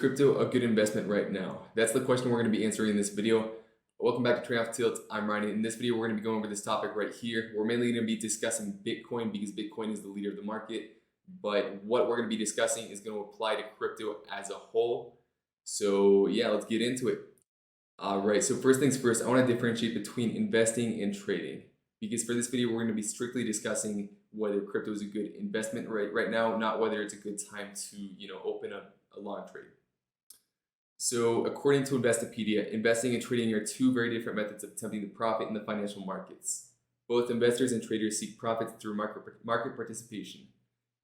crypto a good investment right now? That's the question we're going to be answering in this video. Welcome back to Tradingofftilt. I'm Ryan. In this video, we're going to be going over this topic right here. We're mainly going to be discussing Bitcoin because Bitcoin is the leader of the market. But what we're going to be discussing is going to apply to crypto as a whole. So yeah, let's get into it. All right, so first things first, I want to differentiate between investing and trading. Because for this video, we're going to be strictly discussing whether crypto is a good investment right now, not whether it's a good time to, open up a long trade. So according to Investopedia, investing and trading are two very different methods of attempting to profit in the financial markets. Both investors and traders seek profits through market participation.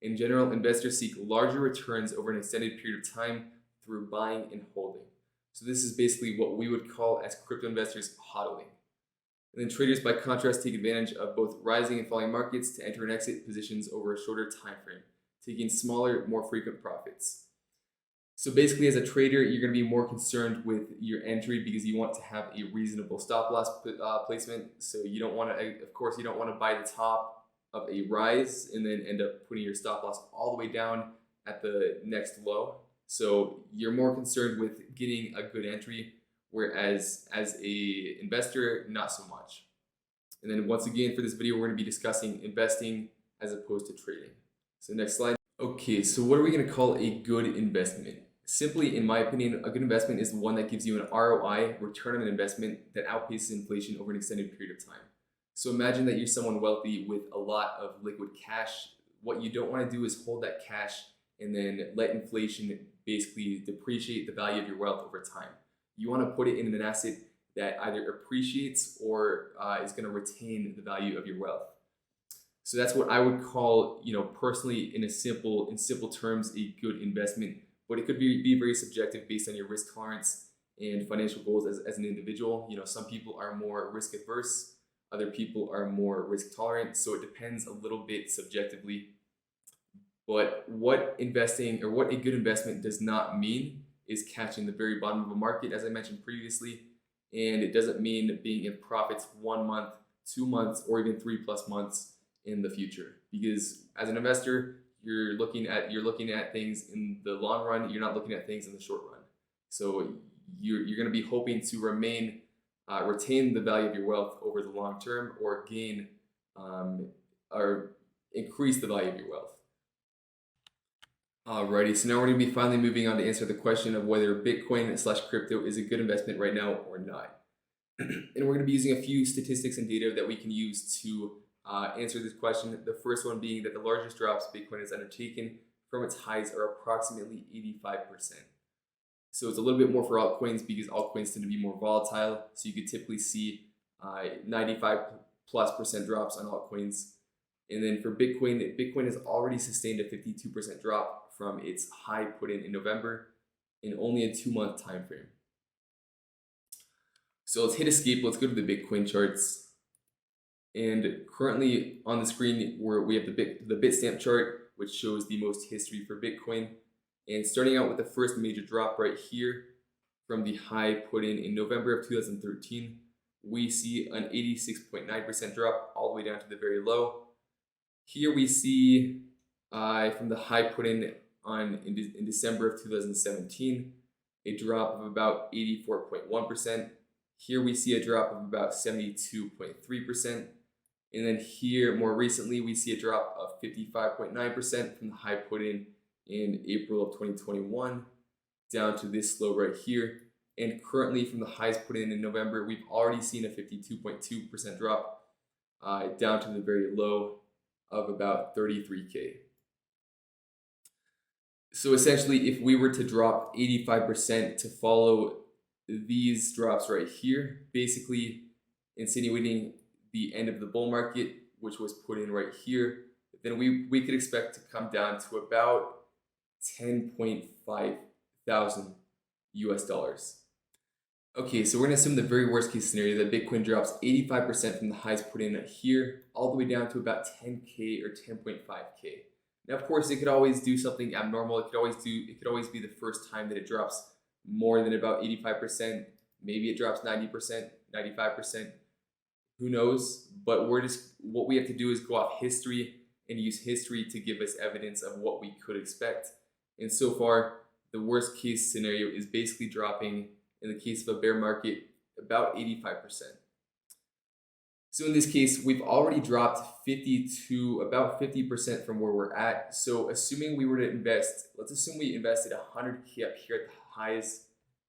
In general, investors seek larger returns over an extended period of time through buying and holding. So this is basically what we would call as crypto investors hodling. And then traders, by contrast, take advantage of both rising and falling markets to enter and exit positions over a shorter time frame, taking smaller, more frequent profits. So basically, as a trader, you're going to be more concerned with your entry because you want to have a reasonable stop loss placement. So you don't want to, of course, you don't want to buy the top of a rise and then end up putting your stop loss all the way down at the next low. So you're more concerned with getting a good entry, whereas as a investor, not so much. And then once again, for this video, we're going to be discussing investing as opposed to trading. So next slide. Okay, so what are we going to call a good investment? Simply, in my opinion, a good investment is the one that gives you an ROI, return on an investment, that outpaces inflation over an extended period of time. So imagine that you're someone wealthy with a lot of liquid cash. What you don't want to do is hold that cash and then let inflation basically depreciate the value of your wealth over time. You want to put it in an asset that either appreciates or is going to retain the value of your wealth. So that's what I would call, personally, in simple terms, a good investment. But it could be very subjective based on your risk tolerance and financial goals as an individual. Some people are more risk adverse, other people are more risk tolerant. So it depends a little bit subjectively. But what investing or what a good investment does not mean is catching the very bottom of a market, as I mentioned previously. And it doesn't mean being in profits 1 month, 2 months, or even 3+ months in the future. Because as an investor, you're looking at things in the long run. You're not looking at things in the short run. So you're going to be hoping to retain the value of your wealth over the long term, or gain or increase the value of your wealth. Alrighty, so now we're going to be finally moving on to answer the question of whether Bitcoin/crypto is a good investment right now or not. And we're going to be using a few statistics and data that we can use to answer this question. The first one being that the largest drops Bitcoin has undertaken from its highs are approximately 85%. So it's a little bit more for altcoins because altcoins tend to be more volatile. So you could typically see 95+% drops on altcoins. And then for Bitcoin has already sustained a 52% drop from its high put in November in only a 2-month time frame. So let's hit escape. Let's go to the Bitcoin charts. And currently on the screen, we have the Bitstamp chart, which shows the most history for Bitcoin. And starting out with the first major drop right here from the high put in November of 2013, we see an 86.9% drop all the way down to the very low. Here we see from the high put in December of 2017, a drop of about 84.1%. Here we see a drop of about 72.3%. And then here, more recently, we see a drop of 55.9% from the high put in April of 2021 down to this low right here. And currently, from the highs put in November, we've already seen a 52.2% drop down to the very low of about 33K. So essentially, if we were to drop 85% to follow these drops right here, basically insinuating the end of the bull market, which was put in right here, then we could expect to come down to about 10.5 thousand US. Okay, so we're going to assume the very worst case scenario that Bitcoin drops 85% from the highs put in here all the way down to about 10K or 10.5K. Now, of course, it could always do something abnormal. It could always be the first time that it drops more than about 85%. Maybe it drops 90%, 95%. Who knows? But what we have to do is go off history and use history to give us evidence of what we could expect. And so far, the worst case scenario is basically dropping, in the case of a bear market, about 85%. So in this case, we've already dropped 50 to about 50% from where we're at. So assuming we were to invest, let's assume we invested 100K up here at the highs,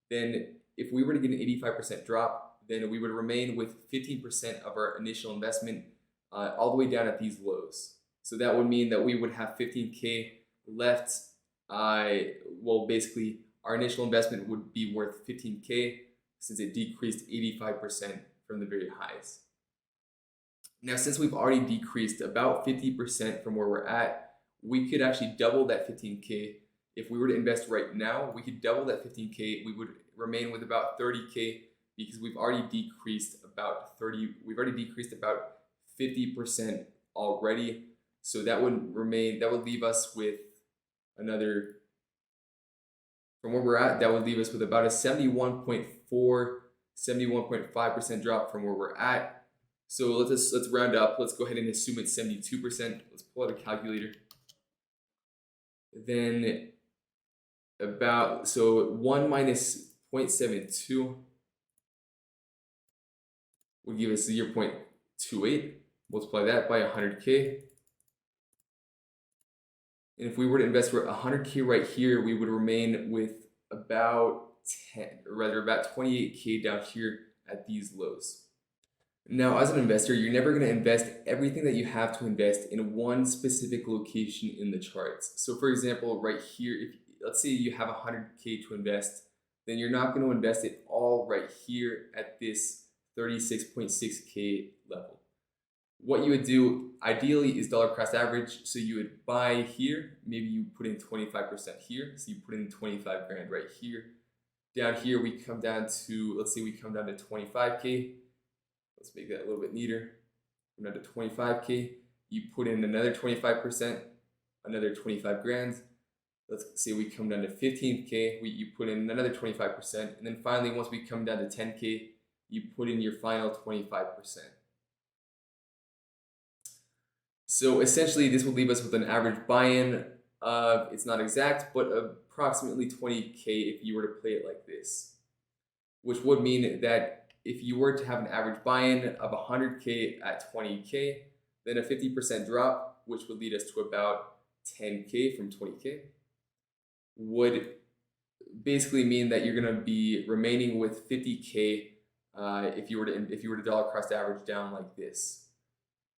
then if we were to get an 85% drop, then we would remain with 15% of our initial investment all the way down at these lows. So that would mean that we would have 15K left. Well, basically, our initial investment would be worth 15K since it decreased 85% from the very highs. Now, since we've already decreased about 50% from where we're at, we could actually double that 15K. If we were to invest right now, we could double that 15K. We would remain with about 30K because we've already decreased about 50% already. So that would leave us with another, from where we're at, that would leave us with about a 71.5% drop from where we're at. So let's round up. Let's go ahead and assume it's 72%. Let's pull out a calculator. Then 1 minus 0.72 would give us 0.28. Multiply that by 100K. And if we were to invest for 100K right here, we would remain with about 28K down here at these lows. Now, as an investor, you're never going to invest everything that you have to invest in one specific location in the charts. So for example, right here, let's say you have 100K to invest, then you're not going to invest it all right here at this 36.6K level. What you would do ideally is dollar cost average. So you would buy here, maybe you put in 25% here. So you put in 25 grand right here. Down here, we come down to, let's say we come down to 25K. Let's make that a little bit neater. Come down to 25K. You put in another 25%, another 25 grand. Let's say we come down to 15K. You put in another 25%. And then finally, once we come down to 10K, you put in your final 25%. So essentially, this will leave us with an average buy-in of, it's not exact, but approximately 20K if you were to play it like this. Which would mean that if you were to have an average buy-in of 100K at 20K, then a 50% drop, which would lead us to about 10K from 20K, would basically mean that you're going to be remaining with 50K if you were to dollar cost average down like this.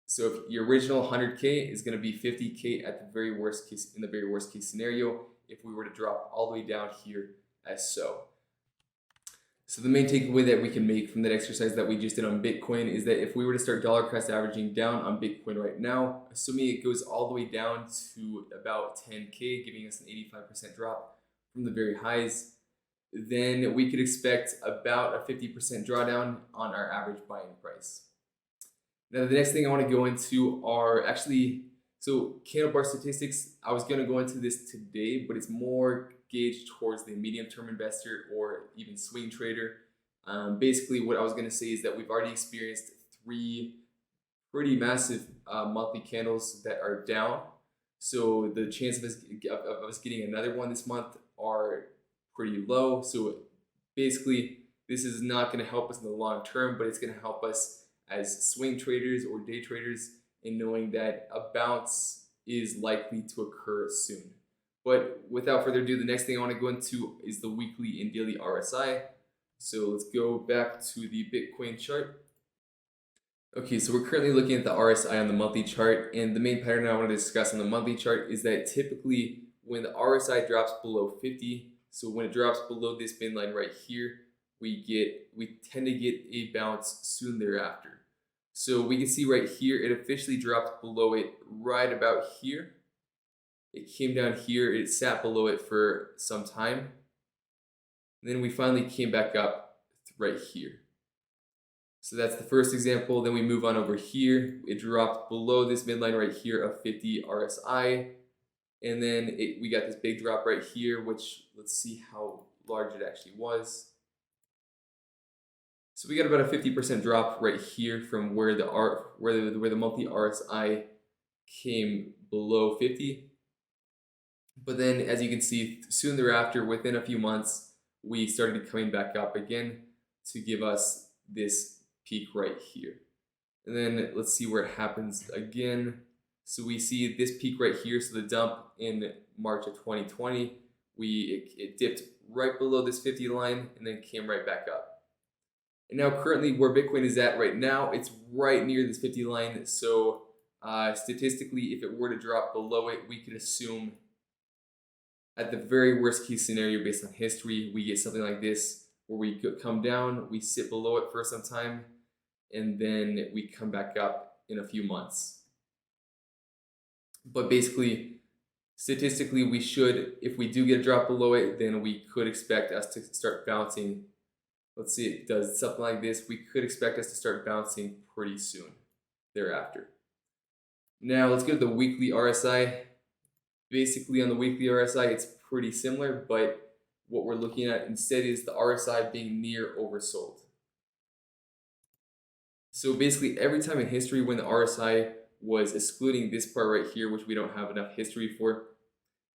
So if your original 100K is going to be 50K at the very worst case, in the very worst case scenario, if we were to drop all the way down here as so. So the main takeaway that we can make from that exercise that we just did on Bitcoin is that if we were to start dollar cost averaging down on Bitcoin right now, assuming it goes all the way down to about 10K, giving us an 85% drop from the very highs, then we could expect about a 50% drawdown on our average buying price. Now the next thing I want to go into are so candle bar statistics. I was going to go into this today, but it's more gauged towards the medium-term investor or even swing trader. Basically, what I was going to say is that we've already experienced 3 pretty massive monthly candles that are down. So the chance of us getting another one this month are pretty low. So basically, this is not going to help us in the long term, but it's going to help us as swing traders or day traders in knowing that a bounce is likely to occur soon. But without further ado, the next thing I want to go into is the weekly and daily RSI. So let's go back to the Bitcoin chart. Okay, so we're currently looking at the RSI on the monthly chart, and the main pattern I want to discuss on the monthly chart is that typically when the RSI drops below 50, so when it drops below this bin line right here, we tend to get a bounce soon thereafter. So we can see right here, it officially dropped below it right about here. It came down here, it sat below it for some time. And then we finally came back up right here. So that's the first example. Then we move on over here. It dropped below this midline right here of 50 RSI. And then we got this big drop right here, which let's see how large it actually was. So we got about a 50% drop right here from where the monthly RSI came below 50. But then, as you can see, soon thereafter, within a few months, we started coming back up again to give us this peak right here. And then let's see where it happens again. So we see this peak right here. So the dump in March of 2020, it dipped right below this 50 line and then came right back up. And now currently where Bitcoin is at right now, it's right near this 50 line. So statistically, if it were to drop below it, we could assume at the very worst case scenario based on history, we get something like this where we come down, we sit below it for some time, and then we come back up in a few months. But basically, statistically, we should, if we do get a drop below it, then we could expect us to start bouncing. Let's see, it does something like this. We could expect us to start bouncing pretty soon thereafter. Now, let's go to the weekly RSI. Basically, on the weekly RSI, it's pretty similar, but what we're looking at instead is the RSI being near oversold. So basically, every time in history when the RSI was excluding this part right here, which we don't have enough history for,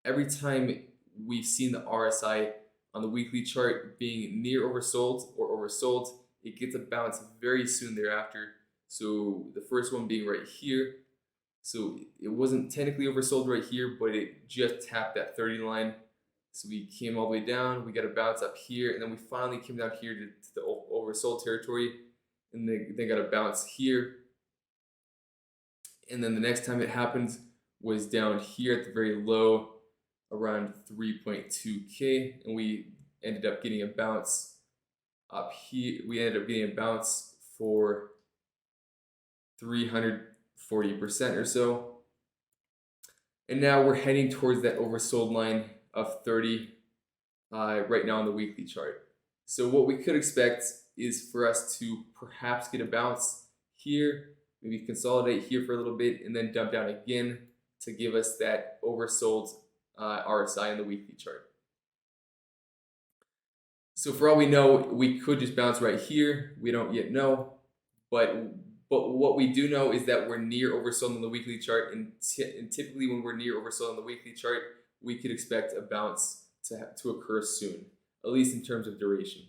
every time we've seen the RSI on the weekly chart being near oversold or oversold, it gets a bounce very soon thereafter. So the first one being right here. So it wasn't technically oversold right here, but it just tapped that 30 line. So we came all the way down, we got a bounce up here, and then we finally came down here to the oversold territory, and they got a bounce here. And then the next time it happened was down here at the very low, around 3.2K, and we ended up getting a bounce up here. We ended up getting a bounce for 340% or so. And now we're heading towards that oversold line of 30 right now on the weekly chart. So what we could expect is for us to perhaps get a bounce here, maybe consolidate here for a little bit, and then dump down again to give us that oversold RSI on the weekly chart. So for all we know, we could just bounce right here. We don't yet know, but what we do know is that we're near oversold on the weekly chart, and typically when we're near oversold on the weekly chart, we could expect a bounce to occur soon, at least in terms of duration.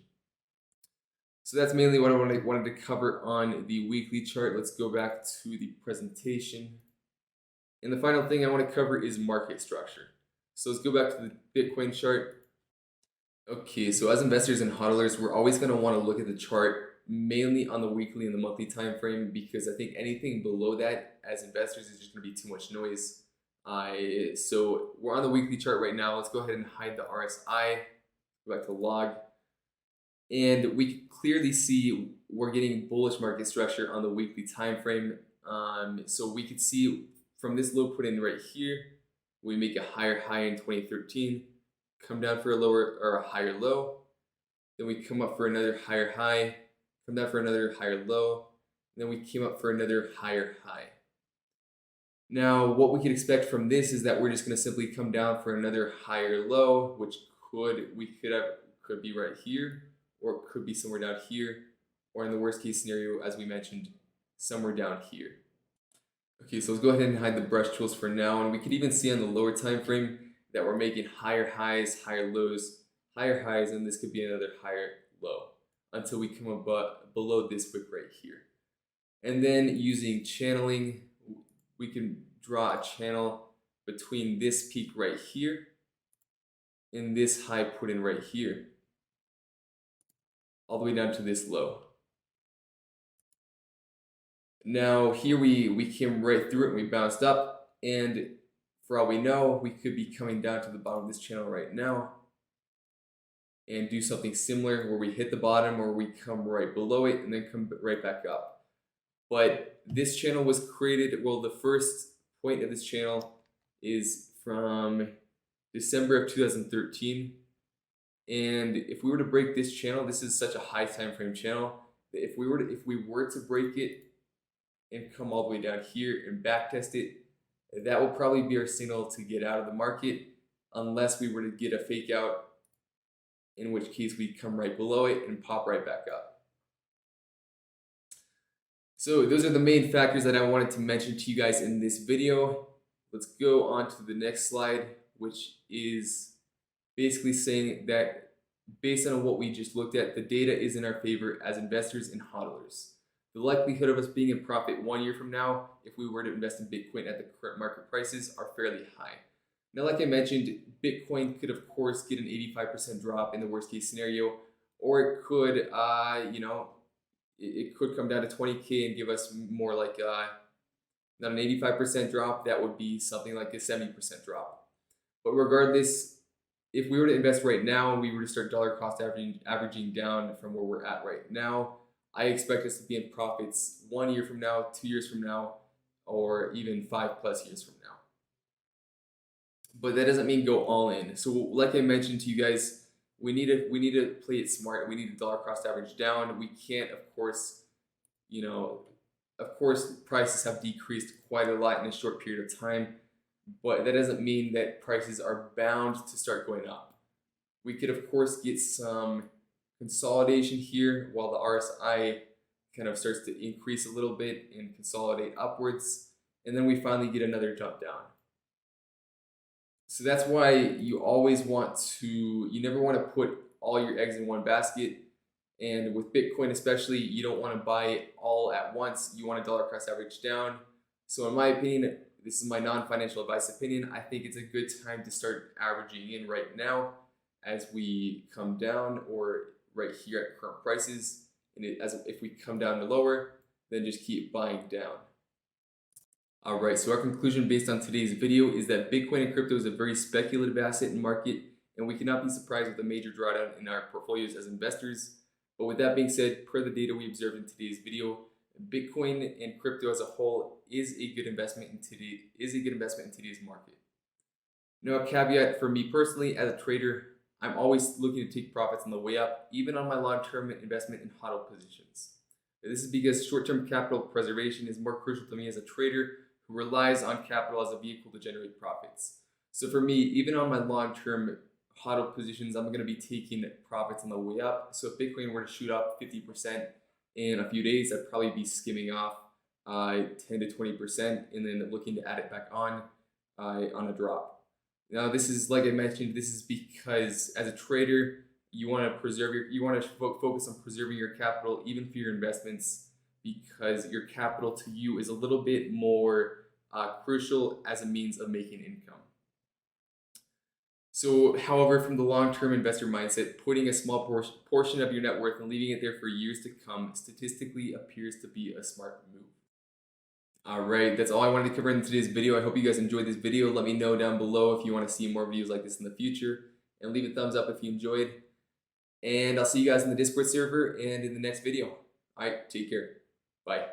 So that's mainly what I wanted to cover on the weekly chart. Let's go back to the presentation. And the final thing I want to cover is market structure. So let's go back to the Bitcoin chart. Okay, so as investors and hodlers, we're always going to want to look at the chart mainly on the weekly and the monthly time frame, because I think anything below that as investors is just going to be too much noise. So we're on the weekly chart right now. Let's go ahead and hide the RSI. Go back to log. And we can clearly see we're getting bullish market structure on the weekly time frame. So we could see from this low put in right here, we make a higher high in 2013, come down for a lower or a higher low, then we come up for another higher high, come down for another higher low, and then we came up for another higher high. Now, what we can expect from this is that we're just going to simply come down for another higher low, which could be right here, or it could be somewhere down here, or in the worst case scenario, as we mentioned, somewhere down here. Okay, so let's go ahead and hide the brush tools for now, and we could even see on the lower time frame that we're making higher highs, higher lows, and this could be another higher low until we come below this wick right here. And then using channeling, we can draw a channel between this peak right here and this high put in right here, all the way down to this low. Now here we came right through it and we bounced up, and for all we know, we could be coming down to the bottom of this channel right now and do something similar where we hit the bottom or we come right below it and then come right back up. But this channel was created, well, the first point of this channel is from December of 2013. And if we were to break this channel, this is such a high time frame channel that if we were to break it and come all the way down here and back test it, that will probably be our signal to get out of the market, unless we were to get a fake out, in which case we'd come right below it and pop right back up. So those are the main factors that I wanted to mention to you guys in this video. Let's go on to the next slide, which is basically saying that based on what we just looked at, the data is in our favor as investors and hodlers. The likelihood of us being in profit 1 year from now, if we were to invest in Bitcoin at the current market prices, are fairly high. Now, like I mentioned, Bitcoin could, of course, get an 85% drop in the worst case scenario, or it could, it could come down to 20K and give us more like not an 85% drop. That would be something like a 70% drop. But regardless, if we were to invest right now and we were to start dollar cost averaging down from where we're at right now, I expect us to be in profits 1 year from now, 2 years from now, or even 5+ years from now. But that doesn't mean go all in. So like I mentioned to you guys, we need to play it smart. We need to dollar cost average down. We can't, of course, prices have decreased quite a lot in a short period of time, but that doesn't mean that prices are bound to start going up. We could, of course, get some consolidation here while the RSI kind of starts to increase a little bit and consolidate upwards, and then we finally get another jump down. So that's why you never want to put all your eggs in one basket. And with Bitcoin especially, you don't want to buy it all at once. You want to dollar cost average down. So in my opinion, this is my non-financial advice opinion, I think it's a good time to start averaging in right now as we come down, or right here at current prices. And if we come down to lower, then just keep buying down. Alright, so our conclusion based on today's video is that Bitcoin and crypto is a very speculative asset and market, and we cannot be surprised with a major drawdown in our portfolios as investors. But with that being said, per the data we observed in today's video, Bitcoin and crypto as a whole is a good investment in today's market. Now, a caveat for me personally as a trader, I'm always looking to take profits on the way up, even on my long-term investment in HODL positions. This is because short-term capital preservation is more crucial to me as a trader who relies on capital as a vehicle to generate profits. So for me, even on my long-term HODL positions, I'm going to be taking profits on the way up. So if Bitcoin were to shoot up 50% in a few days, I'd probably be skimming off 10 to 20% and then looking to add it back on a drop. Now, this is, like I mentioned, this is because as a trader, you want to focus on preserving your capital even for your investments, because your capital to you is a little bit more crucial as a means of making income. So, however, from the long-term investor mindset, putting a small portion of your net worth and leaving it there for years to come statistically appears to be a smart move. Alright, that's all I wanted to cover in today's video. I hope you guys enjoyed this video. Let me know down below if you want to see more videos like this in the future, and leave a thumbs up if you enjoyed. And I'll see you guys in the Discord server and in the next video. Alright, take care. Bye.